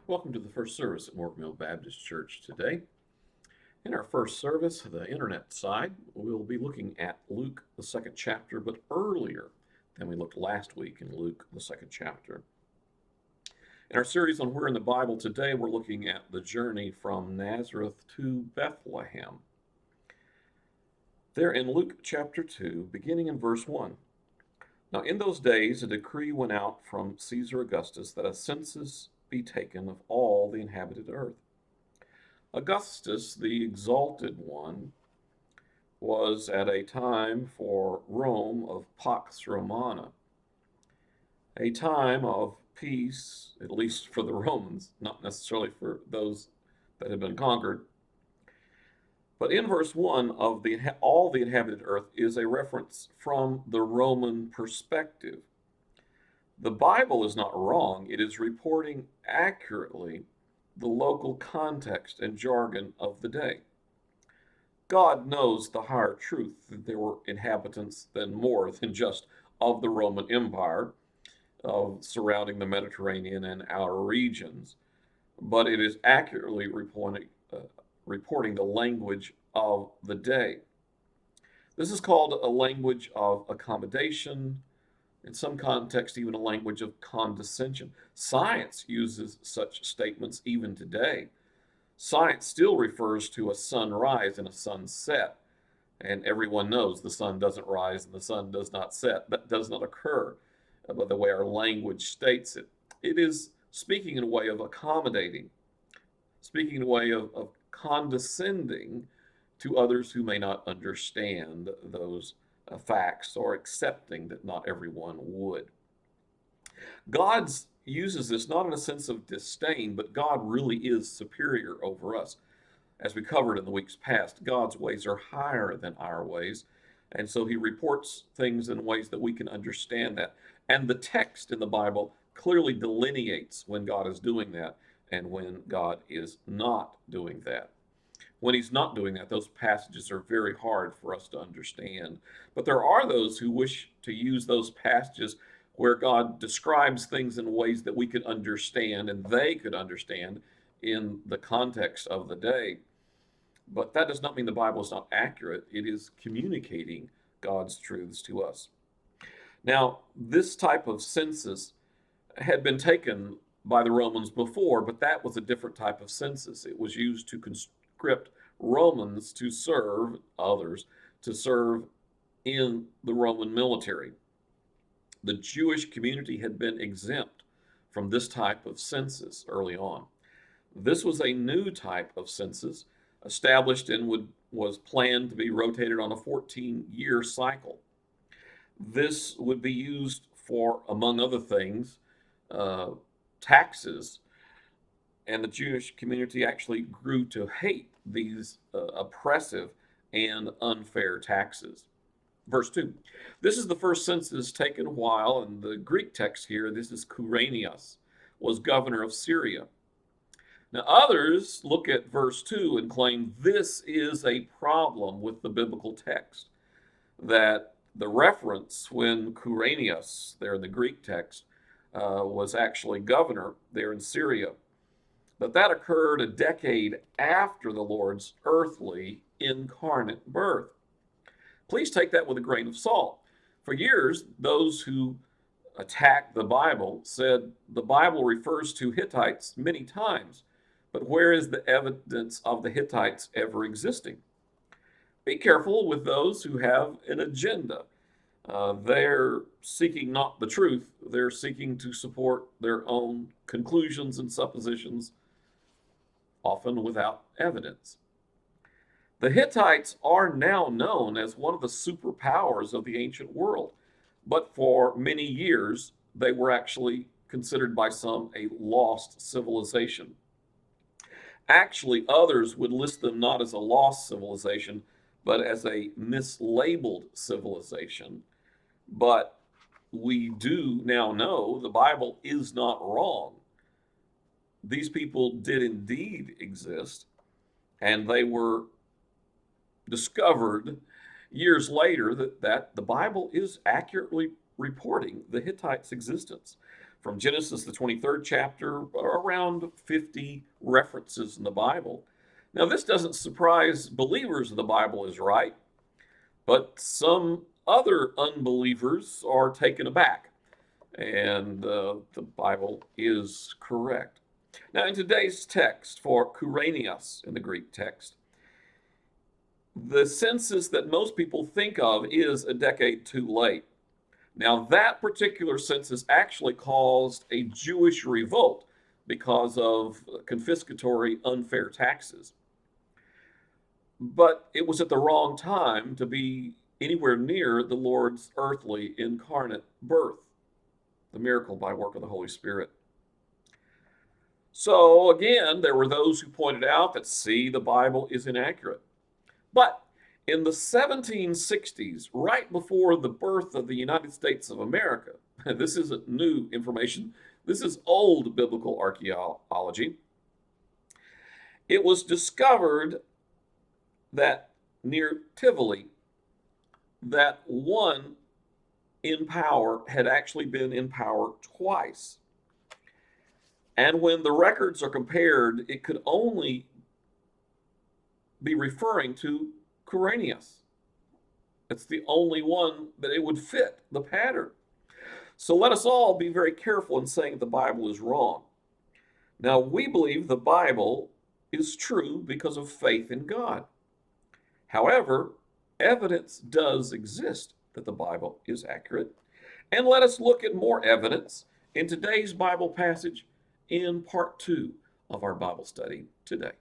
Welcome to the first service at Morganville Baptist Church today. In our first service, the internet side, we'll be looking at Luke, the second chapter, but earlier than we looked last week in Luke, the second chapter. In our series on Where in the Bible today, we're looking at the journey from Nazareth to Bethlehem. There in Luke chapter 2, beginning in verse 1. Now, in those days, a decree went out from Caesar Augustus that a census be taken of all the inhabited earth. Augustus, the exalted one, was at a time for Rome of Pax Romana, a time of peace, at least for the Romans, not necessarily for those that had been conquered. But in verse 1 of all the inhabited earth is a reference from the Roman perspective. The Bible is not wrong, it is reporting accurately the local context and jargon of the day. God knows the higher truth that there were inhabitants than more than just of the Roman Empire surrounding the Mediterranean and outer regions, but it is accurately reporting the language of the day. This is called a language of accommodation, in some context, even a language of condescension. Science uses such statements even today. Science still refers to a sunrise and a sunset, and everyone knows the sun doesn't rise and the sun does not set. That does not occur by the way our language states it. It is speaking in a way of accommodating, speaking in a way of condescending to others who may not understand those facts or accepting that not everyone would. God uses this not in a sense of disdain, but God really is superior over us. As we covered in the weeks past, God's ways are higher than our ways, and so he reports things in ways that we can understand that. And the text in the Bible clearly delineates when God is doing that and when God is not doing that. When he's not doing that, those passages are very hard for us to understand. But there are those who wish to use those passages where God describes things in ways that we could understand and they could understand in the context of the day. But that does not mean the Bible is not accurate. It is communicating God's truths to us. Now, this type of census had been taken by the Romans before, but that was a different type of census. It was used to conscript Romans to serve others, to serve in the Roman military. The Jewish community had been exempt from this type of census early on. This was a new type of census established and was planned to be rotated on a 14-year cycle. This would be used for, among other things, taxes, and the Jewish community actually grew to hate these oppressive and unfair taxes. Verse 2. This is the first census taken while, in the Greek text here, this is Quirinius, was governor of Syria. Now, others look at verse 2 and claim this is a problem with the biblical text, that the reference when Quirinius, there in the Greek text, was actually governor there in Syria, that occurred a decade after the Lord's earthly incarnate birth. Please take that with a grain of salt. For years, those who attacked the Bible said the Bible refers to Hittites many times, but where is the evidence of the Hittites ever existing? Be careful with those who have an agenda. They're seeking not the truth, they're seeking to support their own conclusions and suppositions, often without evidence. The Hittites are now known as one of the superpowers of the ancient world, but for many years they were actually considered by some a lost civilization. Actually, others would list them not as a lost civilization, but as a mislabeled civilization. But we do now know the Bible is not wrong. These people did indeed exist, and they were discovered years later that the Bible is accurately reporting the Hittites' existence. From Genesis, the 23rd chapter, around 50 references in the Bible. Now, this doesn't surprise believers the Bible is right, but some other unbelievers are taken aback, and the Bible is correct. Now, in today's text, for Kouranios in the Greek text, the census that most people think of is a decade too late. Now, that particular census actually caused a Jewish revolt because of confiscatory unfair taxes. But it was at the wrong time to be anywhere near the Lord's earthly incarnate birth, the miracle by work of the Holy Spirit. So again, there were those who pointed out that, see, the Bible is inaccurate. But in the 1760s, right before the birth of the United States of America, this isn't new information, this is old biblical archaeology, it was discovered that near Tivoli, that one in power had actually been in power twice. And when the records are compared, it could only be referring to Kouranios. It's the only one that it would fit the pattern. So let us all be very careful in saying the Bible is wrong. Now, we believe the Bible is true because of faith in God. However, evidence does exist that the Bible is accurate. And let us look at more evidence in today's Bible passage in part 2 of our Bible study today.